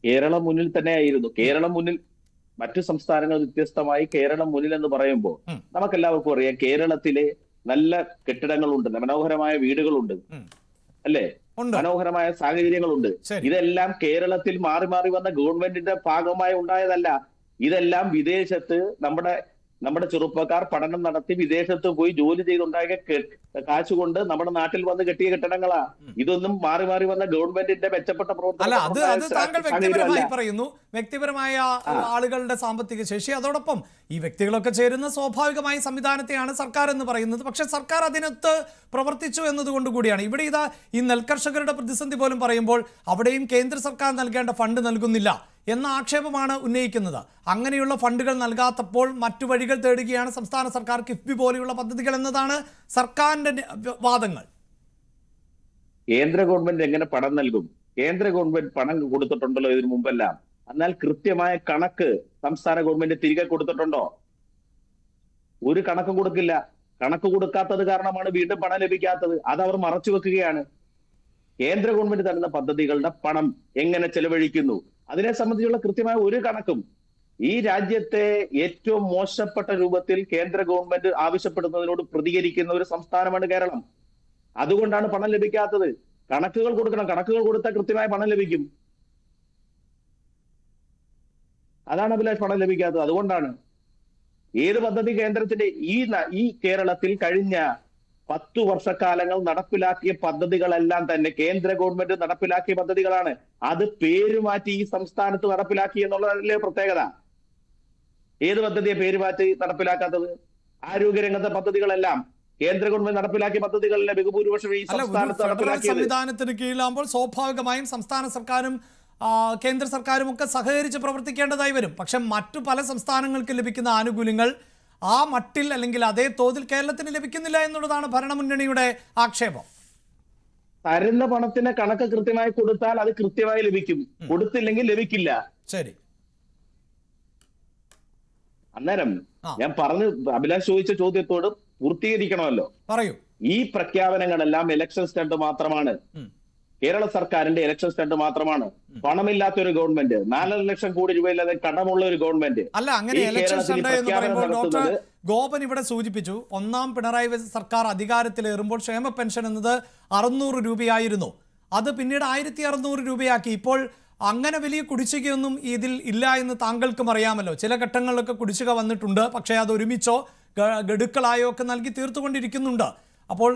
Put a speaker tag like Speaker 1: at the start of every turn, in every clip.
Speaker 1: കേരളം മുന്നിൽ തന്നെ ആയിരുന്നു. കേരളം മുന്നിൽ, മറ്റു സംസ്ഥാനങ്ങൾ വ്യത്യസ്തമായി കേരളം മുന്നിൽ എന്ന് പറയുമ്പോൾ നമുക്കെല്ലാവർക്കും അറിയാം, കേരളത്തിലെ നല്ല കെട്ടിടങ്ങളുണ്ട്, മനോഹരമായ വീടുകളുണ്ട്, അല്ലേ? മനോഹരമായ സാഹചര്യങ്ങളുണ്ട്. ഇതെല്ലാം കേരളത്തിൽ മാറി മാറി വന്ന ഗവൺമെന്റിന്റെ ഭാഗമായി ഉണ്ടായതല്ല. ഇതെല്ലാം വിദേശത്ത് നമ്മുടെ ചെറുപ്പക്കാർ പഠനം നടത്തി വിദേശത്ത് പോയി ജോലി ചെയ്തുണ്ടാക്കിയ കാശുകൊണ്ട് നമ്മുടെ നാട്ടിൽ വന്ന് കെട്ടിയ കെട്ടിടങ്ങളാ. ഇതൊന്നും മാറി മാറി വന്ന ഗവൺമെന്റിന്റെ മെച്ചപ്പെട്ട
Speaker 2: അല്ല, അത് താങ്കൾ വ്യക്തിപരമായി പറയുന്നു, വ്യക്തിപരമായ ആളുകളുടെ സാമ്പത്തിക ശേഷി. അതോടൊപ്പം ഈ വ്യക്തികളൊക്കെ ചേരുന്ന സ്വാഭാവികമായി സംവിധാനത്തെയാണ് സർക്കാർ എന്ന് പറയുന്നത്. പക്ഷെ സർക്കാർ അതിനകത്ത് പ്രവർത്തിച്ചു എന്നതുകൊണ്ട് കൂടിയാണ് ഇവിടെ ഇതാ ഈ നെൽകർഷകരുടെ പ്രതിസന്ധി പോലും പറയുമ്പോൾ അവിടെയും കേന്ദ്ര സർക്കാർ നൽകേണ്ട ഫണ്ട് നൽകുന്നില്ല എന്ന ആക്ഷേപമാണ് ഉന്നയിക്കുന്നത്. അങ്ങനെയുള്ള ഫണ്ടുകൾ നൽകാത്തപ്പോൾ മറ്റു വഴികൾ തേടുകയാണ് സംസ്ഥാന സർക്കാർ, കിഫ്ബി പോലെയുള്ള പദ്ധതികൾ എന്നതാണ് സർക്കാരിന്റെ വാദങ്ങൾ.
Speaker 1: കേന്ദ്ര ഗവൺമെന്റ് എങ്ങനെ പണം നൽകും? കേന്ദ്ര ഗവൺമെന്റ് പണം കൊടുത്തിട്ടുണ്ടല്ലോ ഇതിനു മുമ്പെല്ലാം. എന്നാൽ കൃത്യമായ കണക്ക് സംസ്ഥാന ഗവൺമെന്റ് തിരികെ കൊടുത്തിട്ടുണ്ടോ? ഒരു കണക്കും കൊടുക്കില്ല. കണക്ക് കൊടുക്കാത്തത് കാരണമാണ് വീണ്ടും പണം ലഭിക്കാത്തത്. അത് അവർ മറച്ചു വെക്കുകയാണ്. കേന്ദ്ര ഗവൺമെന്റ് തരുന്ന പദ്ധതികളുടെ പണം എങ്ങനെ ചെലവഴിക്കുന്നു അതിനെ സംബന്ധിച്ചുള്ള കൃത്യമായ ഒരു കണക്കും ഈ രാജ്യത്തെ ഏറ്റവും മോശപ്പെട്ട രൂപത്തിൽ കേന്ദ്ര ഗവൺമെന്റ് ആവശ്യപ്പെടുന്നതിനോട് പ്രതികരിക്കുന്ന ഒരു സംസ്ഥാനമാണ് കേരളം. അതുകൊണ്ടാണ് പണം ലഭിക്കാത്തത്. കണക്കുകൾ കൊടുക്കണം. കണക്കുകൾ കൊടുത്താൽ കൃത്യമായ പണം ലഭിക്കും. അതാണ് അഭിലാഷ്, പണം ലഭിക്കാത്തത്. അതുകൊണ്ടാണ് ഏത് പദ്ധതി കേന്ദ്രത്തിന്റെ ഈ കേരളത്തിൽ കഴിഞ്ഞ 10 വർഷക്കാലങ്ങൾ നടപ്പിലാക്കിയ പദ്ധതികളെല്ലാം തന്നെ കേന്ദ്ര ഗവൺമെന്റ് നടപ്പിലാക്കിയ പദ്ധതികളാണ്. അത് പേരുമാറ്റി ഈ സംസ്ഥാനത്ത് നടപ്പിലാക്കി എന്നുള്ളതല്ലേ പ്രത്യേകത. ഏത് പദ്ധതിയെ പേരുമാറ്റി നടപ്പിലാക്കാത്തത്? ആരോഗ്യരംഗത്തെ പദ്ധതികളെല്ലാം കേന്ദ്ര ഗവൺമെന്റ് നടപ്പിലാക്കിയ പദ്ധതികളിലെ ബഹുഭൂരിപക്ഷം ഈ സംസ്ഥാനത്ത് നടപ്പിലാക്കിയത്.
Speaker 2: സംവിധാനത്തിന് കീഴിലാകുമ്പോൾ സ്വാഭാവികമായും സംസ്ഥാന സർക്കാരും കേന്ദ്ര സർക്കാരും ഒക്കെ സഹകരിച്ച് പ്രവർത്തിക്കേണ്ടതായി വരും. പക്ഷെ മറ്റു പല സംസ്ഥാനങ്ങൾക്ക് ലഭിക്കുന്ന ആനുകൂല്യങ്ങൾ ആ മട്ടിൽ അല്ലെങ്കിൽ അതേ തോതിൽ കേരളത്തിന് ലഭിക്കുന്നില്ല എന്നുള്ളതാണ് ഭരണമുന്നണിയുടെ ആക്ഷേപം.
Speaker 1: തരുന്ന പണത്തിന് കണക്ക് കൃത്യമായി കൊടുത്താൽ അത് കൃത്യമായി ലഭിക്കും, കൊടുത്തില്ലെങ്കിൽ ലഭിക്കില്ല.
Speaker 2: ശരി,
Speaker 1: അന്നേരം ഞാൻ പറഞ്ഞു, അഭിലാഷ് ചോദിച്ച ചോദ്യത്തോട് പൂർത്തീകരിക്കണമല്ലോ.
Speaker 2: പറയൂ. ഈ
Speaker 1: പ്രഖ്യാപനങ്ങളെല്ലാം ഇലക്ഷൻ സ്റ്റണ്ട് മാത്രമാണ്. കേരള സർക്കാരിന്റെ ഇലക്ഷൻ സ്റ്റണ്ട് മാത്രമാണ്. പണമില്ലാത്ത ഒരു ഗവൺമെന്റ്, 4 ലക്ഷം കോടി രൂപയില്ലാതെ കടമുള്ള ഒരു ഗവൺമെന്റ്
Speaker 2: അല്ല. അങ്ങനെ ഇലക്ഷൻ സ്റ്റണ്ട് എന്ന് പറയുമ്പോൾ ഡോക്ടർ ഗോപൻ ഇവിടെ സൂചിപ്പിച്ചു, ഒന്നാം പിണറായി സർക്കാർ അധികാരത്തിലേറുമ്പോൾ ക്ഷേമ പെൻഷൻ എന്നത് 600 രൂപയായിരുന്നു. അത് പിന്നീട് 1600 രൂപയാക്കി. ഇപ്പോൾ അങ്ങനെ വലിയ കുടിശ്ശികയൊന്നും ഇതിൽ ഇല്ല എന്ന് താങ്കൾക്കും അറിയാമല്ലോ. ചില ഘട്ടങ്ങളിലൊക്കെ കുടിശ്ശിക വന്നിട്ടുണ്ട്, പക്ഷേ അത് ഒരുമിച്ചോ ഗഡുക്കളായോ ഒക്കെ നൽകി തീർത്തുകൊണ്ടിരിക്കുന്നുണ്ട്. അപ്പോൾ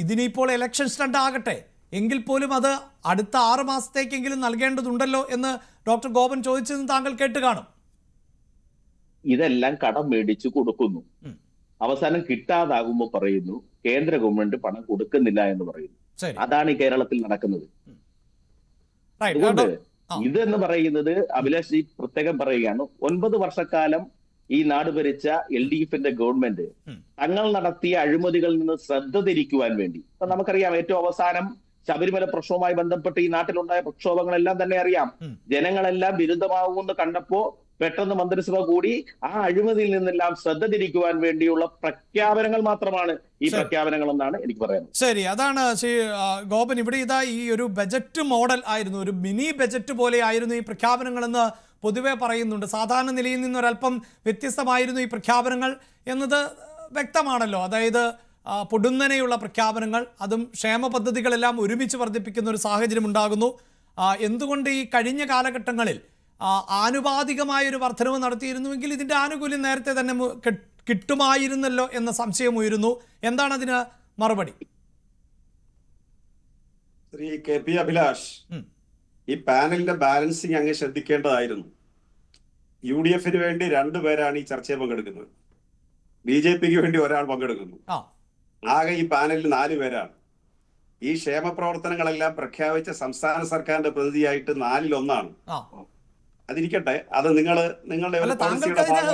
Speaker 2: ഇതിനിപ്പോൾ ഇലക്ഷൻ സ്റ്റണ്ട് ആകട്ടെ എങ്കിൽ പോലും അത് അടുത്ത 6 മാസത്തേക്കെങ്കിലും നൽകേണ്ടതുണ്ടല്ലോ എന്ന് ഡോക്ടർ ഗോപൻ ചോദിച്ചതെന്ന് താങ്കൾ കേട്ട് കാണും.
Speaker 1: ഇതെല്ലാം കടം മേടിച്ചു കൊടുക്കുന്നു, അവസാനം കിട്ടാതാകുമ്പോൾ പറയുന്നു കേന്ദ്ര ഗവൺമെന്റ് പണം കൊടുക്കുന്നില്ല എന്ന് പറയുന്നു. അതാണ് ഈ കേരളത്തിൽ നടക്കുന്നത്. അതുകൊണ്ട് ഇതെന്ന് പറയുന്നത് അഭിലാഷ് ഈ പ്രത്യേകം പറയുകയാണ്, 9 വർഷക്കാലം ഈ നാട് ഭരിച്ച LDFന്റെ ഗവൺമെന്റ് തങ്ങൾ നടത്തിയ അഴിമതികളിൽ നിന്ന് ശ്രദ്ധ തിരിക്കുവാൻ വേണ്ടി, ഇപ്പൊ നമുക്കറിയാം ഏറ്റവും അവസാനം ശബരിമല പ്രക്ഷോഭവുമായി ബന്ധപ്പെട്ട് ഈ നാട്ടിലുണ്ടായ പ്രക്ഷോഭങ്ങളെല്ലാം തന്നെ അറിയാം. ജനങ്ങളെല്ലാം വിരുദ്ധമാകുമെന്ന് കണ്ടപ്പോ പെട്ടെന്ന് മന്ത്രിസഭ കൂടി ആ അഴിമതിയിൽ നിന്നെല്ലാം ശ്രദ്ധ തിരിക്കുവാൻ വേണ്ടിയുള്ള പ്രഖ്യാപനങ്ങൾ മാത്രമാണ് ഈ പ്രഖ്യാപനങ്ങൾ എന്നാണ് എനിക്ക് പറയാനുള്ളത്.
Speaker 2: ശരി, അതാണ് ഗോപൻ. ഇവിടെ ഇതാ ഈ ഒരു ബജറ്റ് മോഡൽ ആയിരുന്നു, ഒരു മിനി ബജറ്റ് പോലെ ആയിരുന്നു ഈ പ്രഖ്യാപനങ്ങളെന്ന് പൊതുവെ പറയുന്നുണ്ട്. സാധാരണ നിലയിൽ നിന്നൊരല്പം വ്യത്യസ്തമായിരുന്നു ഈ പ്രഖ്യാപനങ്ങൾ എന്നത് വ്യക്തമാണല്ലോ. അതായത് പൊടുന്നനെയുള്ള പ്രഖ്യാപനങ്ങൾ, അതും ക്ഷേമ പദ്ധതികളെല്ലാം ഒരുമിച്ച് വർദ്ധിപ്പിക്കുന്ന ഒരു സാഹചര്യം ഉണ്ടാകുന്നു. എന്തുകൊണ്ട് ഈ കഴിഞ്ഞ കാലഘട്ടങ്ങളിൽ ആനുപാതികമായൊരു വർധനവ് നടത്തിയിരുന്നുവെങ്കിൽ ഇതിൻ്റെ ആനുകൂല്യം നേരത്തെ തന്നെ കിട്ടുമായിരുന്നല്ലോ എന്ന സംശയം ഉയരുന്നു. എന്താണ് അതിന് മറുപടി?
Speaker 3: ശ്രീ KP അഭിലാഷ്, ഈ പാനലിന്റെ ബാലൻസിങ് അങ്ങ് ശ്രദ്ധിക്കേണ്ടതായിരുന്നു. UDFന് വേണ്ടി 2 പേരാണ് ഈ ചർച്ചയിൽ പങ്കെടുക്കുന്നത്, BJPക്ക് വേണ്ടി ഒരാൾ പങ്കെടുക്കുന്നു. ആകെ ഈ പാനലിൽ 4 പേരാണ്. ഈ ക്ഷേമ പ്രവർത്തനങ്ങളെല്ലാം പ്രഖ്യാപിച്ച സംസ്ഥാന സർക്കാരിന്റെ പ്രതിനിധിയായിട്ട് 4-ൽ 1 അതിരിക്കട്ടെ, അത് നിങ്ങളുടെ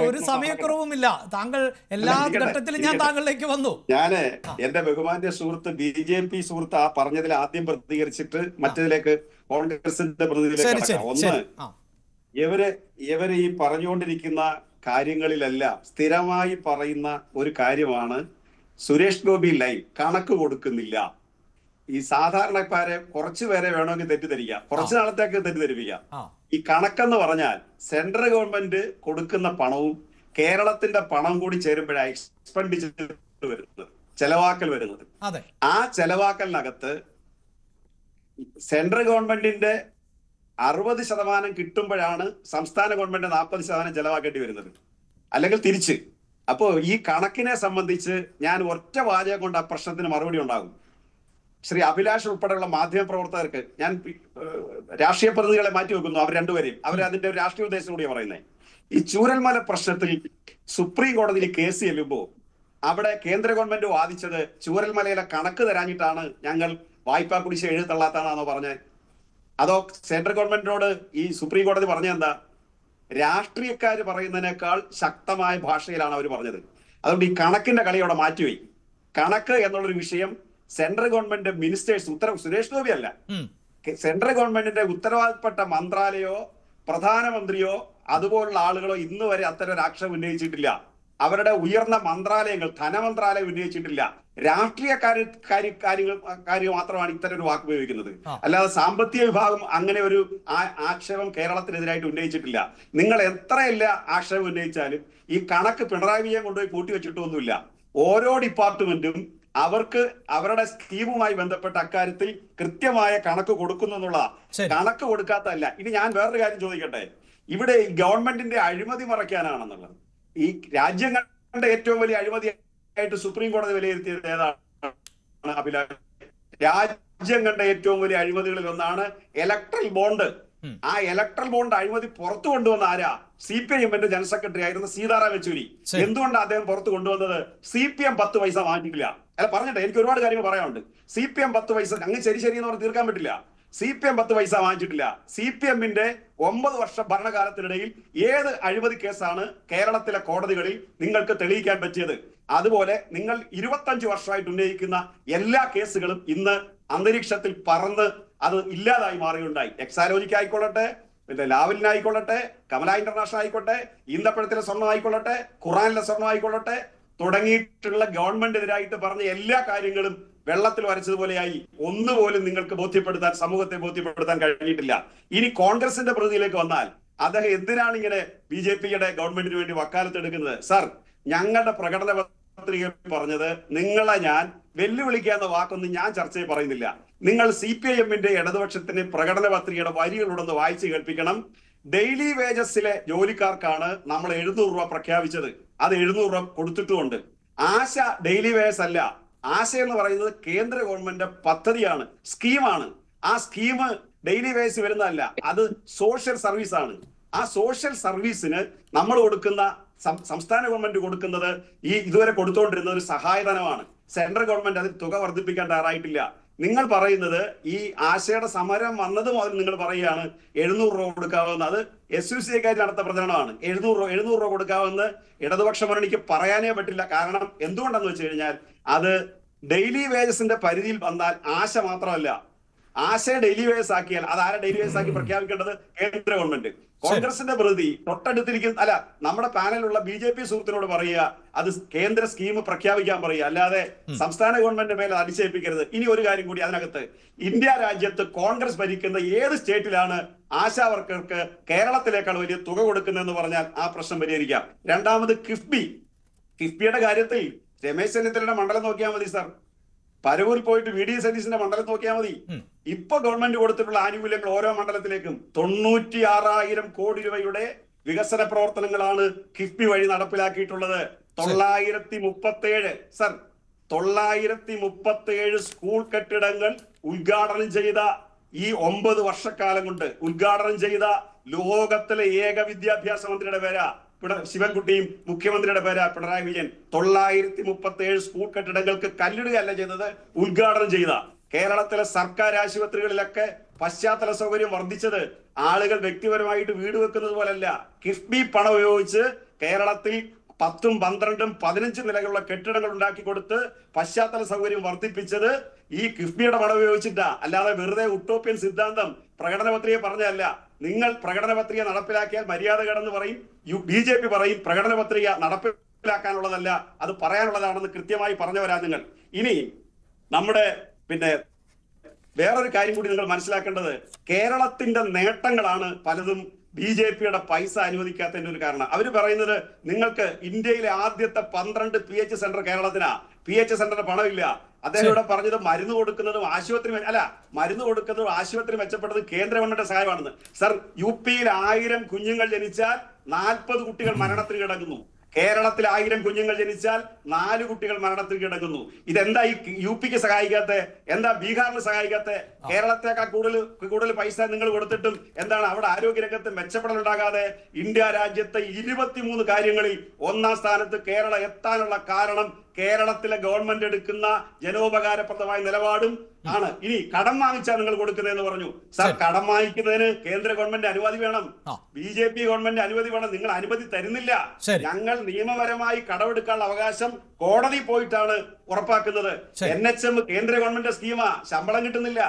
Speaker 2: ഒരു സമയക്കുറവുമില്ല. താങ്കൾ എല്ലാ ഘട്ടത്തിലും ഞാൻ താങ്കളിലേക്ക് വന്നു.
Speaker 3: ഞാന് എന്റെ ബഹുമാന്യ സുഹൃത്ത് BJP സുഹൃത്ത് പറഞ്ഞതിൽ ആദ്യം പ്രതികരിച്ചിട്ട് മറ്റതിലേക്ക് കോൺഗ്രസിന്റെ പ്രതിനിധിയിലേക്ക്. ഒന്ന്, ഇവര് ഈ പറഞ്ഞുകൊണ്ടിരിക്കുന്ന കാര്യങ്ങളിലെല്ലാം സ്ഥിരമായി പറയുന്ന ഒരു കാര്യമാണ് സുരേഷ് ഗോപി ലൈൻ കണക്ക് കൊടുക്കുന്നില്ല. ഈ സാധാരണക്കാരെ കുറച്ചു പേരെ വേണമെങ്കിൽ തെറ്റിദ്ധരിക്കാം, കുറച്ചു നാളത്തേക്ക് തെറ്റിദ്ധരിപ്പിക്കാം. ഈ കണക്കെന്ന് പറഞ്ഞാൽ സെൻട്രൽ ഗവൺമെന്റ് കൊടുക്കുന്ന പണവും കേരളത്തിന്റെ പണം കൂടി ചേരുമ്പോഴാണ് എക്സ്പെൻഡിച്ചർ വരുന്നത്, ചെലവാക്കൽ വരുന്നത്. ആ ചെലവാക്കലിനകത്ത് സെൻട്രൽ ഗവൺമെന്റിന്റെ 60% കിട്ടുമ്പോഴാണ് സംസ്ഥാന ഗവൺമെന്റ് 40% ചെലവാക്കേണ്ടി വരുന്നത്, അല്ലെങ്കിൽ തിരിച്ച്. അപ്പോ ഈ കണക്കിനെ സംബന്ധിച്ച് ഞാൻ ഒറ്റ വാചകം കൊണ്ട് ആ പ്രശ്നത്തിന് മറുപടി ഉണ്ടാകും. ശ്രീ അഭിലാഷ് ഉൾപ്പെടെയുള്ള മാധ്യമ പ്രവർത്തകർക്ക് ഞാൻ രാഷ്ട്രീയ പ്രതിനിധികളെ മാറ്റി വെക്കുന്നു, അവർ രണ്ടുപേരെയും, അവർ അതിന്റെ ഒരു രാഷ്ട്രീയ ഉദ്ദേശം കൂടിയാണ് പറയുന്നത്. ഈ ചൂരൽമല പ്രശ്നത്തിൽ സുപ്രീം കോടതിയിൽ കേസ് ചെല്ലുമ്പോൾ അവിടെ കേന്ദ്ര ഗവൺമെന്റ് വാദിച്ചത് ചൂരൽമലയിലെ കണക്ക് തരാഞ്ഞിട്ടാണ് ഞങ്ങൾ വായ്പാ കുടിശ്ശിക എഴുതള്ളാത്താണെന്നോ പറഞ്ഞത്? അതോ സെൻട്രൽ ഗവൺമെന്റിനോട് ഈ സുപ്രീം കോടതി പറഞ്ഞ എന്താ? രാഷ്ട്രീയക്കാർ പറയുന്നതിനേക്കാൾ ശക്തമായ ഭാഷയിലാണ് അവർ പറഞ്ഞത്. അതുകൊണ്ട് ഈ കണക്കിന്റെ കളിയോടെ മാറ്റിവെയ്. കണക്ക് എന്നുള്ളൊരു വിഷയം central government ministers, Suresh Gopi അല്ല, സെൻട്രൽ ഗവൺമെന്റിന്റെ ഉത്തരവാദപ്പെട്ട മന്ത്രാലയോ പ്രധാനമന്ത്രിയോ അതുപോലുള്ള ആളുകളോ ഇന്ന് വരെ അത്തരം ഒരു ആക്ഷേപം ഉന്നയിച്ചിട്ടില്ല. അവരുടെ ഉയർന്ന മന്ത്രാലയങ്ങൾ, ധനമന്ത്രാലയം ഉന്നയിച്ചിട്ടില്ല. രാഷ്ട്രീയ കാര്യങ്ങൾ മാത്രമാണ് ഇത്തരം ഒരു വാക്ക് ഉപയോഗിക്കുന്നത്. അല്ലാതെ സാമ്പത്തിക വിഭാഗം അങ്ങനെ ഒരു ആക്ഷേപം കേരളത്തിനെതിരായിട്ട് ഉന്നയിച്ചിട്ടില്ല. നിങ്ങൾ എത്രയല്ല ആക്ഷേപം ഉന്നയിച്ചാലും ഈ കണക്ക് പിണറായി വിജയൻ കൊണ്ടുപോയി കൂട്ടിവെച്ചിട്ടൊന്നുമില്ല. ഓരോ ഡിപ്പാർട്ട്മെന്റും അവർക്ക് അവരുടെ സ്കീമുമായി ബന്ധപ്പെട്ട അക്കാര്യത്തിൽ കൃത്യമായ കണക്ക് കൊടുക്കുന്നു എന്നുള്ള, കണക്ക് കൊടുക്കാത്തല്ല. ഇനി ഞാൻ വേറൊരു കാര്യം ചോദിക്കട്ടെ, ഇവിടെ ഗവൺമെന്റിന്റെ അഴിമതി മറയ്ക്കാനാണെന്നുള്ളത്. ഈ രാജ്യം കണ്ട ഏറ്റവും വലിയ അഴിമതിയായിട്ട് സുപ്രീം കോടതി വിലയിരുത്തിയത് ഏതാണ് അഭിലാഷ്? രാജ്യം കണ്ട ഏറ്റവും വലിയ അഴിമതികളിൽ ഒന്നാണ് ഇലക്ട്രൽ ബോണ്ട്. ആ ഇലക്ട്രൽ ബോണ്ട് അഴിമതി പുറത്തു കൊണ്ടുവന്ന ആരാ? CPIMന്റെ ജനറൽ സെക്രട്ടറി ആയിരുന്ന സീതാറാം യെച്ചൂരി. എന്തുകൊണ്ടാണ് അദ്ദേഹം പുറത്തു കൊണ്ടുവന്നത്? CPM 10 പൈസ വാങ്ങിക്കില്ല. അല്ല, പറഞ്ഞിട്ടെ, എനിക്ക് ഒരുപാട് കാര്യങ്ങൾ പറയാനുണ്ട്. CPM 10 പൈസ അങ്ങ് ശരി എന്ന് പറഞ്ഞ് തീർക്കാൻ പറ്റില്ല. CPM 10 പൈസ വാങ്ങിച്ചിട്ടില്ല. CPMന്റെ 9 വർഷ ഭരണകാലത്തിനിടയിൽ ഏത് അഴിമതി കേസാണ് കേരളത്തിലെ കോടതികളിൽ നിങ്ങൾക്ക് തെളിയിക്കാൻ പറ്റിയത്? അതുപോലെ നിങ്ങൾ 25 വർഷമായിട്ട് ഉന്നയിക്കുന്ന എല്ലാ കേസുകളും ഇന്ന് അന്തരീക്ഷത്തിൽ പറന്ന് അത് ഇല്ലാതായി മാറിയുണ്ടായി. എക്സാലോജിക്ക് ആയിക്കൊള്ളട്ടെ, പിന്നെ ലാവലിനായിക്കൊള്ളട്ടെ, കമല ഇന്റർനാഷണൽ ആയിക്കോട്ടെ, ഈന്തപ്പഴത്തിലെ സ്വർണ്ണം ആയിക്കൊള്ളട്ടെ, ഖുറാനിലെ സ്വർണ്ണം ആയിക്കൊള്ളട്ടെ, തുടങ്ങിയിട്ടുള്ള ഗവൺമെന്റിനെതിരായിട്ട് പറഞ്ഞ എല്ലാ കാര്യങ്ങളും വെള്ളത്തിൽ വരച്ചതുപോലെയായി. ഒന്നുപോലും നിങ്ങൾക്ക് ബോധ്യപ്പെടുത്താൻ, സമൂഹത്തെ ബോധ്യപ്പെടുത്താൻ കഴിഞ്ഞിട്ടില്ല. ഇനി കോൺഗ്രസിന്റെ പ്രതിയിലേക്ക് വന്നാൽ, അദ്ദേഹം എന്തിനാണ് ഇങ്ങനെ BJPയുടെ ഗവൺമെന്റിന് വേണ്ടി വക്കാലത്തെടുക്കുന്നത്? സാർ, ഞങ്ങളുടെ പ്രകടന പത്രികയിൽ പറഞ്ഞത്, നിങ്ങളെ ഞാൻ വെല്ലുവിളിക്കാന്ന വാക്കൊന്നും ഞാൻ ചർച്ചയിൽ പറയുന്നില്ല. നിങ്ങൾ CPIMന്റെ ഇടതുപക്ഷത്തിന് പ്രകടന പത്രികയുടെ വരികളുണ്ടെന്ന് വായിച്ച് കേൾപ്പിക്കണം. ഡെയിലി വേജസിലെ ജോലിക്കാർക്കാണ് നമ്മൾ 700 രൂപ പ്രഖ്യാപിച്ചത്. അത് 700 രൂപ കൊടുത്തിട്ടുമുണ്ട്. ആശ ഡെയിലി വേജസ് അല്ല. ആശ എന്ന് പറയുന്നത് കേന്ദ്ര ഗവൺമെന്റ് പദ്ധതിയാണ്, സ്കീമാണ്. ആ സ്കീം ഡെയിലി വേജസ് വരുന്നതല്ല, അത് സോഷ്യൽ സർവീസ് ആണ്. ആ സോഷ്യൽ സർവീസിന് നമ്മൾ കൊടുക്കുന്ന, സംസ്ഥാന ഗവൺമെന്റ് കൊടുക്കുന്നത്, ഈ ഇതുവരെ കൊടുത്തുകൊണ്ടിരുന്ന ഒരു സഹായധനമാണ്. സെൻട്രൽ ഗവൺമെന്റ് അതിൽ തുക വർദ്ധിപ്പിക്കാൻ തയ്യാറായിട്ടില്ല. നിങ്ങൾ പറയുന്നത്, ഈ ആശയുടെ സമരം വന്നത് മുതൽ നിങ്ങൾ പറയുകയാണ് 700 രൂപ കൊടുക്കാവുന്ന. അത് SUCക്കാർ നടത്ത പ്രചരണമാണ്. 700 രൂപ കൊടുക്കാമെന്ന് ഇടതുപക്ഷ മുന്നണിക്ക് പറയാനേ പറ്റില്ല. കാരണം എന്തുകൊണ്ടെന്ന് വെച്ച് കഴിഞ്ഞാൽ, അത് ഡെയിലി വേജസിന്റെ പരിധിയിൽ വന്നാൽ ആശ മാത്രമല്ല, ആശയെ ഡെയിലി വേജസ് ആക്കിയാൽ അത് ആരെ ഡെയിലി വേജസ് ആക്കി പ്രഖ്യാപിക്കേണ്ടത്? കേന്ദ്ര ഗവൺമെന്റ്. കോൺഗ്രസിന്റെ പ്രതി തൊട്ടടുത്തിരിക്കുന്ന, അല്ല, നമ്മുടെ പാനലുള്ള BJP സുഹൃത്തിനോട് പറയുക, അത് കേന്ദ്ര സ്കീം പ്രഖ്യാപിക്കാൻ പറയുക, അല്ലാതെ സംസ്ഥാന ഗവൺമെന്റ് മേലെ അടിച്ചേൽപ്പിക്കരുത്. ഇനി ഒരു കാര്യം കൂടി അതിനകത്ത്, ഇന്ത്യ രാജ്യത്ത് കോൺഗ്രസ് ഭരിക്കുന്ന ഏത് സ്റ്റേറ്റിലാണ് ആശാ വർക്കർക്ക് കേരളത്തിലേക്കാൾ വലിയ തുക കൊടുക്കുന്നതെന്ന് പറഞ്ഞാൽ ആ പ്രശ്നം പരിഹരിക്കാം. രണ്ടാമത് കിഫ്ബിയുടെ കാര്യത്തിൽ രമേശ് ചെന്നിത്തലയുടെ മണ്ഡലം നോക്കിയാൽ മതി സാർ. പരവൂർ പോയിട്ട് VD സതീശന്റെ മണ്ഡലം നോക്കിയാൽ മതി. ഇപ്പൊ ഗവൺമെന്റ് കൊടുത്തിട്ടുള്ള ആനുകൂല്യങ്ങൾ ഓരോ മണ്ഡലത്തിലേക്കും 96,000 കോടി രൂപയുടെ വികസന പ്രവർത്തനങ്ങളാണ് കിഫ്ബി വഴി നടപ്പിലാക്കിയിട്ടുള്ളത്. 937 സർ 937 സ്കൂൾ കെട്ടിടങ്ങൾ ഉദ്ഘാടനം ചെയ്ത ഈ 9 വർഷക്കാലം കൊണ്ട് ഉദ്ഘാടനം ചെയ്ത ലോകത്തിലെ ഏക വിദ്യാഭ്യാസ മന്ത്രിയുടെ പേരാ ശിവൻകുട്ടിയും മുഖ്യമന്ത്രിയുടെ പേരാ പിണറായി വിജയൻ. 937 സ്കൂൾ കെട്ടിടങ്ങൾക്ക് കല്ലിടുകയല്ല ചെയ്തത്, ഉദ്ഘാടനം ചെയ്ത. കേരളത്തിലെ സർക്കാർ ആശുപത്രികളിലൊക്കെ പശ്ചാത്തല സൗകര്യം വർദ്ധിച്ചത് ആളുകൾ വ്യക്തിപരമായിട്ട് വീട് വെക്കുന്നത് പോലല്ല. കിഫ്ബി പണം ഉപയോഗിച്ച് കേരളത്തിൽ 10ഉം 12ഉം 15 നിലകളുള്ള കെട്ടിടങ്ങൾ ഉണ്ടാക്കി കൊടുത്ത് പശ്ചാത്തല സൗകര്യം വർദ്ധിപ്പിച്ചത് ഈ കിഫ്ബിയുടെ പണം ഉപയോഗിച്ചിട്ടാ. അല്ലാതെ വെറുതെ ഉട്ടോപ്യൻ സിദ്ധാന്തം പ്രകടന പത്രിക പറഞ്ഞല്ല. നിങ്ങൾ പ്രകടന പത്രിക നടപ്പിലാക്കിയാൽ മര്യാദ കടന്ന് പറയും, BJP പറയും പ്രകടന പത്രിക നടപ്പിലാക്കാനുള്ളതല്ല, അത് പറയാനുള്ളതാണെന്ന് കൃത്യമായി പറഞ്ഞവരാ നിങ്ങൾ. ഇനി നമ്മുടെ വേറൊരു കാര്യം കൂടി നിങ്ങൾ മനസ്സിലാക്കേണ്ടത്, കേരളത്തിന്റെ നേട്ടങ്ങളാണ് പലതും BJP-യുടെ പൈസ അനുവദിക്കാത്തതിന്റെ ഒരു കാരണം. അവർ പറയുന്നത് നിങ്ങൾക്ക് ഇന്ത്യയിലെ ആദ്യത്തെ 12 PH സെന്റർ കേരളത്തിനാ. PH സെന്ററിന് പണമില്ല. അദ്ദേഹം ഇവിടെ പറഞ്ഞത് മരുന്ന് കൊടുക്കുന്നതും ആശുപത്രി മെച്ചപ്പെട്ടത് കേന്ദ്ര ഗവൺമെന്റ് സഹായമാണെന്ന്. സർ, UP-യിൽ 1000 കുഞ്ഞുങ്ങൾ ജനിച്ചാൽ 40 കുട്ടികൾ മരണത്തിന് കിടക്കുന്നു. കേരളത്തിൽ 1000 കുഞ്ഞുങ്ങൾ ജനിച്ചാൽ 4 കുട്ടികൾ മരണത്തിൽ കിടക്കുന്നു. ഇതെന്താ ഈ UP-ക്ക് സഹായിക്കാത്ത? എന്താ ബീഹാറിന് സഹായിക്കാത്ത? കേരളത്തെക്കാൾ കൂടുതൽ പൈസ നിങ്ങൾ കൊടുത്തിട്ടും എന്താണ് അവിടെ ആരോഗ്യരംഗത്ത് മെച്ചപ്പെടൽ ഉണ്ടാകാതെ? ഇന്ത്യ രാജ്യത്തെ 23 കാര്യങ്ങളിൽ 1-ാം സ്ഥാനത്ത് കേരളം എത്താനുള്ള കാരണം കേരളത്തിലെ ഗവൺമെന്റ് എടുക്കുന്ന ജനോപകാരപ്രദമായ നിലപാടും ആണ്. ഇനി കടം വാങ്ങിച്ചാൽ നിങ്ങൾ കൊടുക്കുന്നതെന്ന് പറഞ്ഞു. സാർ, കടം വാങ്ങിക്കുന്നതിന് കേന്ദ്ര ഗവൺമെന്റ് അനുമതി വേണം, BJP ഗവൺമെന്റ് അനുമതി വേണം. നിങ്ങൾ അനുമതി തരുന്നില്ല. ഞങ്ങൾ നിയമപരമായി കടമെടുക്കാനുള്ള അവകാശം കോടതി പോയിട്ടാണ് ഉറപ്പാക്കുന്നത്. NHM കേന്ദ്ര ഗവൺമെന്റ് സ്കീമാ, ശമ്പളം കിട്ടുന്നില്ല.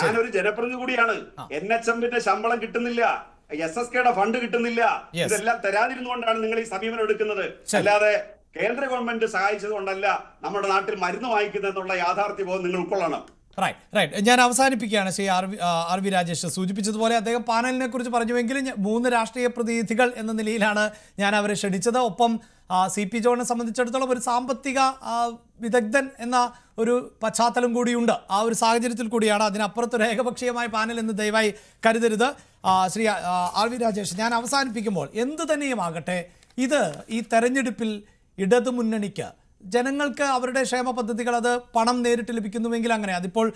Speaker 3: ഞാനൊരു ജനപ്രതിനിധി കൂടിയാണ്. NHM-ന്റെ ശമ്പളം കിട്ടുന്നില്ല, SSK-യുടെ ഫണ്ട് കിട്ടുന്നില്ല. ഇതെല്ലാം തരാതിരുന്നുകൊണ്ടാണ് നിങ്ങൾ ഈ സമീപനം എടുക്കുന്നത്. അല്ലാതെ കേന്ദ്ര ഗവൺമെന്റ് സഹായിച്ചത് കൊണ്ടല്ല നമ്മുടെ നാട്ടിൽ മരുന്ന് വാങ്ങിക്കുന്നതെന്നുള്ള യാഥാർത്ഥ്യബോധം നിങ്ങൾ ഉൾക്കൊള്ളണം.
Speaker 2: റൈറ്റ്. ഞാൻ അവസാനിപ്പിക്കുകയാണ്. ശ്രീ ആർ വി രാജേഷ് സൂചിപ്പിച്ചതുപോലെ അദ്ദേഹം പാനലിനെ കുറിച്ച് പറഞ്ഞുവെങ്കിലും 3 രാഷ്ട്രീയ പ്രതിനിധികൾ എന്ന നിലയിലാണ് ഞാൻ അവരെ ക്ഷണിച്ചത്. ഒപ്പം CP ജോണിനെ സംബന്ധിച്ചിടത്തോളം ഒരു സാമ്പത്തിക വിദഗ്ധൻ എന്ന ഒരു പശ്ചാത്തലം കൂടിയുണ്ട്. ആ ഒരു സാഹചര്യത്തിൽ കൂടിയാണ്. അതിനപ്പുറത്തൊരു ഏകപക്ഷീയമായ പാനൽ എന്ന് ദയവായി കരുതരുത്. ശ്രീ ആർ വി രാജേഷ്, ഞാൻ അവസാനിപ്പിക്കുമ്പോൾ എന്തു തന്നെയുമാകട്ടെ, ഈ തെരഞ്ഞെടുപ്പിൽ ഇടതുമുന്നണിക്ക് ജനങ്ങൾക്ക് അവരുടെ ക്ഷേമ പദ്ധതികൾ അത് പണം നേരിട്ട് ലഭിക്കുന്നുവെങ്കിൽ അങ്ങനെ അതിപ്പോൾ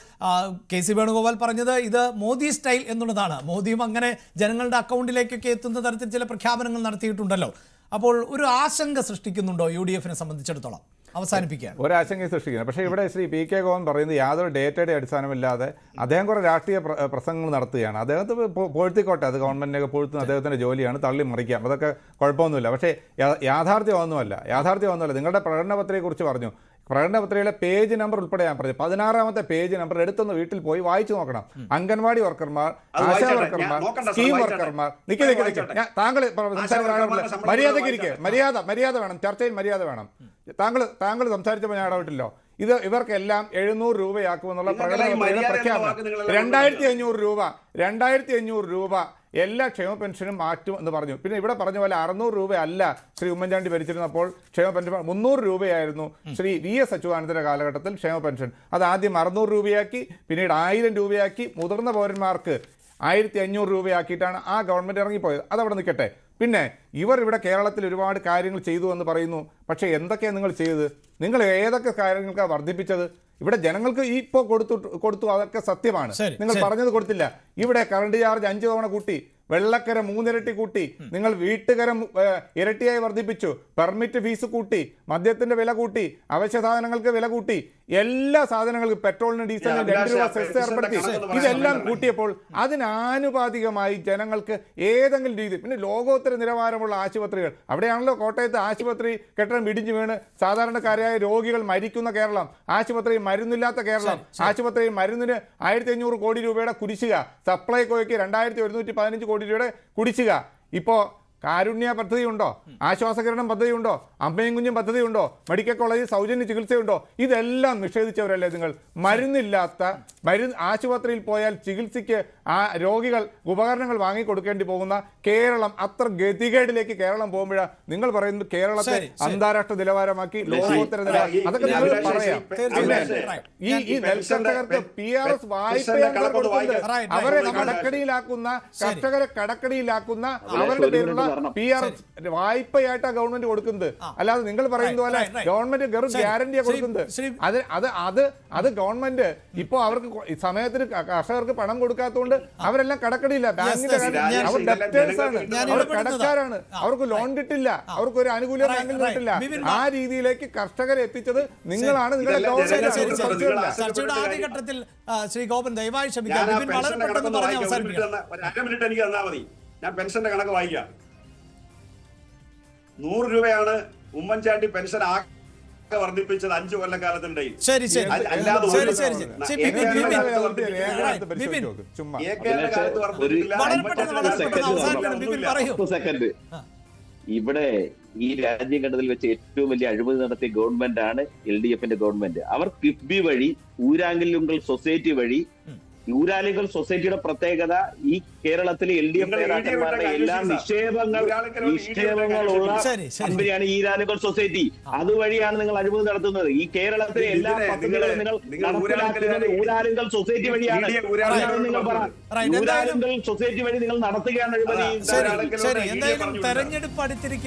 Speaker 2: KC വേണുഗോപാൽ പറഞ്ഞത് ഇത് മോദി സ്റ്റൈൽ എന്നുള്ളതാണ്. മോദിയും അങ്ങനെ ജനങ്ങളുടെ അക്കൗണ്ടിലേക്കൊക്കെ എത്തുന്ന തരത്തിൽ ചില പ്രഖ്യാപനങ്ങൾ നടത്തിയിട്ടുണ്ടല്ലോ. അപ്പോൾ ഒരു ആശങ്ക സൃഷ്ടിക്കുന്നുണ്ടോ UDF-നെ സംബന്ധിച്ചിടത്തോളം? അവസാനിപ്പിക്കുകയാണ്.
Speaker 4: ഒരാശങ്ക സൃഷ്ടിക്കുന്നത്. പക്ഷേ ഇവിടെ ശ്രീ PK ഗോവൻ പറയുന്നത് യാതൊരു ഡേറ്റയുടെ അടിസ്ഥാനമില്ലാതെ അദ്ദേഹം കുറേ രാഷ്ട്രീയ പ്രസംഗങ്ങൾ നടത്തുകയാണ്. അദ്ദേഹത്തെ പൊഴുത്തിക്കോട്ടെ, അത് ഗവൺമെൻറ്റിനൊക്കെ പൊഴുത്തുന്ന അദ്ദേഹത്തിൻ്റെ ജോലിയാണ്, തള്ളി മറിക്കാം, അതൊക്കെ കുഴപ്പമൊന്നുമില്ല. പക്ഷേ യാഥാർത്ഥ്യമൊന്നുമല്ല. നിങ്ങളുടെ പ്രകടനപത്രികയെക്കുറിച്ച് പറഞ്ഞു. പ്രകടനപത്രികയിലെ പേജ് നമ്പർ ഉൾപ്പെടെ ഞാൻ പറഞ്ഞു. 16-ാമത്തെ പേജ് നമ്പർ എടുത്തൊന്ന് വീട്ടിൽ പോയി വായിച്ചു നോക്കണം. അംഗൻവാടി വർക്കർമാർ, ആശാ വർക്കർമാർ, സ്കീം വർക്കർമാർ, താങ്കൾ മര്യാദ വേണം, ചർച്ചയിൽ മര്യാദ വേണം. താങ്കൾ സംസാരിച്ചപ്പോൾ ഞാൻ ഇടപെട്ടില്ലോ. ഇവർക്കെല്ലാം 700 രൂപയാക്കുമെന്നുള്ള പ്രകടനപത്രികയുടെ പ്രഖ്യാപനം. 2500 രൂപ എല്ലാ ക്ഷേമ പെൻഷനും മാറ്റും എന്ന് പറഞ്ഞു. പിന്നെ ഇവിടെ പറഞ്ഞ പോലെ 600 രൂപ അല്ല ശ്രീ ഉമ്മൻചാണ്ടി ഭരിച്ചിരുന്നപ്പോൾ ക്ഷേമ പെൻഷൻ 300 രൂപയായിരുന്നു ശ്രീ VS അച്യുതാനന്ദന്റെ കാലഘട്ടത്തിൽ ക്ഷേമ പെൻഷൻ. അത് ആദ്യം 600 രൂപയാക്കി, പിന്നീട് 1000 രൂപയാക്കി, മുതിർന്ന പൗരന്മാർക്ക് 1500 രൂപയാക്കിയിട്ടാണ് ആ ഗവൺമെൻറ് ഇറങ്ങിപ്പോയത്. അതവിടെ നിൽക്കട്ടെ. പിന്നെ ഇവിടെ കേരളത്തിൽ ഒരുപാട് കാര്യങ്ങൾ ചെയ്തു എന്ന് പറയുന്നു. പക്ഷേ എന്തൊക്കെയാണ് നിങ്ങൾ ചെയ്തത്? നിങ്ങൾ ഏതൊക്കെ കാര്യങ്ങൾക്കാണ് വർദ്ധിപ്പിച്ചത്? ഇവിടെ ജനങ്ങൾക്ക് ഇപ്പോൾ കൊടുത്തു, അതൊക്കെ സത്യമാണ്. നിങ്ങൾ പറഞ്ഞത് കൊടുത്തില്ല. ഇവിടെ കറണ്ട് ചാർജ് 5 തവണ കൂട്ടി, വെള്ളക്കര 3 ഇരട്ടി കൂട്ടി, നിങ്ങൾ വീട്ടുകരം ഇരട്ടിയായി വർദ്ധിപ്പിച്ചു, പെർമിറ്റ് ഫീസ് കൂട്ടി, മദ്യത്തിന്റെ വില കൂട്ടി, അവശ്യ സാധനങ്ങൾക്ക് വില കൂട്ടി, എല്ലാ സാധനങ്ങൾക്കും പെട്രോളിന് ഡീസലിന് 2 രൂപ സെസ് ഏർപ്പെടുത്തി. ഇതെല്ലാം കൂട്ടിയപ്പോൾ അതിനാനുപാതികമായി ജനങ്ങൾക്ക് ഏതെങ്കിലും രീതി, പിന്നെ ലോകോത്തര നിലവാരമുള്ള ആശുപത്രികൾ, അവിടെയാണല്ലോ കോട്ടയത്ത് ആശുപത്രി കെട്ടിടം ഇടിഞ്ഞു വീണ് സാധാരണക്കാരായ രോഗികൾ മരിക്കുന്ന കേരളം, ആശുപത്രിയിൽ മരുന്നില്ലാത്ത കേരളം, ആശുപത്രിയിൽ മരുന്നിന് 1500 കോടി രൂപയുടെ കുടിശ്ശിക, സപ്ലൈകോയ്ക്ക് 2115 കോടി രൂപയുടെ കുടിശ്ശിക. ഇപ്പോൾ കാരുണ്യ പദ്ധതിയുണ്ടോ? ആശ്വാസകിരണം പദ്ധതിയുണ്ടോ? അമ്മയും കുഞ്ഞും പദ്ധതിയുണ്ടോ? മെഡിക്കൽ കോളേജിൽ സൗജന്യ ചികിത്സയുണ്ടോ? ഇതെല്ലാം നിഷേധിച്ചവരല്ലേ നിങ്ങൾ? ആശുപത്രിയിൽ പോയാൽ ചികിത്സയ്ക്ക് രോഗികൾ ഉപകരണങ്ങൾ വാങ്ങിക്കൊടുക്കേണ്ടി പോകുന്ന കേരളം, അത്ര ഗതികേടിലേക്ക് കേരളം പോകുമ്പോഴാണ് നിങ്ങൾ പറയുന്നത് കേരളത്തെ അന്താരാഷ്ട്ര നിലവാരമാക്കി ലോകോത്തര നിലവാരം. അതൊക്കെ നിങ്ങൾ പറയാം. ഈ നെൽകർഷകർക്ക് PRS വായ്പയാണ് കൊടുക്കുന്നത്. അവരെ കടക്കടിയിലാക്കുന്ന, കർഷകരെ കടക്കടിയിലാക്കുന്ന അവരുടെ പേരുള്ള PRS വായ്പയായിട്ടാണ് ഗവൺമെന്റ് കൊടുക്കുന്നത്. അല്ലാതെ നിങ്ങൾ പറയുന്ന പോലെ ഗവൺമെന്റ് ഗ്യാരണ്ടിയാ കൊടുക്കുന്നത്. അത് ഗവൺമെന്റ് ഇപ്പോ അവർക്ക് സമയത്തിന് കർഷകർക്ക് പണം കൊടുക്കാത്തതുകൊണ്ട് അവരെല്ലാം കടക്കടിയില്ല. ബാങ്കിന്റെ അവർ ഡെപ്റ്റേഴ്സ് ആണ്, അവർ കടക്കാരാണ്, അവർക്ക് ലോൺ കിട്ടില്ല, അവർക്ക് ഒരു ആനുകൂല്യം ബാങ്കിൽ കിട്ടില്ല. ആ രീതിയിലേക്ക് കർഷകരെ എത്തിച്ചത് നിങ്ങളാണ്. നിങ്ങളുടെ
Speaker 2: ചർച്ചയുടെ ആദ്യഘട്ടത്തിൽ ശ്രീ ഗോപൻ ദയവായി ക്ഷമിക്കാം. വളരെ പെട്ടെന്ന് പറഞ്ഞ് അവസാനിപ്പിക്കാം.
Speaker 3: 1 മിനിറ്റ് എനിക്ക് തന്നാൽ മതി. ഞാൻ പെൻഷന്റെ കണക്ക് വായിക്കാം. 100 രൂപയാണ് ഉമ്മൻചാണ്ടി പെൻഷൻ വർദ്ധിപ്പിച്ചത് 5 കൊല്ലക്കാലത്തിനിടയിൽ.
Speaker 1: ഇവിടെ ഈ രാജ്യഘട്ടത്തിൽ വെച്ച് ഏറ്റവും വലിയ അഴിമതി നടത്തിയ ഗവൺമെന്റ് ആണ് LDF-ന്റെ ഗവൺമെന്റ്. അവർ കിഫ്ബി വഴി, ഊരാങ്കല്ലുങ്കൽ സൊസൈറ്റി വഴി ഊരാളുകൾ സൊസൈറ്റിയുടെ പ്രത്യേകത ഈ കേരളത്തിലെ LDF നേതാക്കന്മാരുടെ എല്ലാ നിക്ഷേപങ്ങളുള്ള കമ്പനിയാണ് ഈരാനുകൾ സൊസൈറ്റി. അതുവഴിയാണ് നിങ്ങൾ അഴിമതി നടത്തുന്നത്. ഈ കേരളത്തിലെ എല്ലാ പദ്ധതികളും നിങ്ങൾ നടപ്പിലാക്കുന്നത് ഊരാലുകൾ സൊസൈറ്റി വഴിയാണ്. നിങ്ങൾ പറ, ഊരാലുകൾ സൊസൈറ്റി വഴി നിങ്ങൾ നടത്തുകയാണ് അഴിമതി.
Speaker 2: എന്തായാലും തെരഞ്ഞെടുപ്പ് അടുത്തിരിക്കെ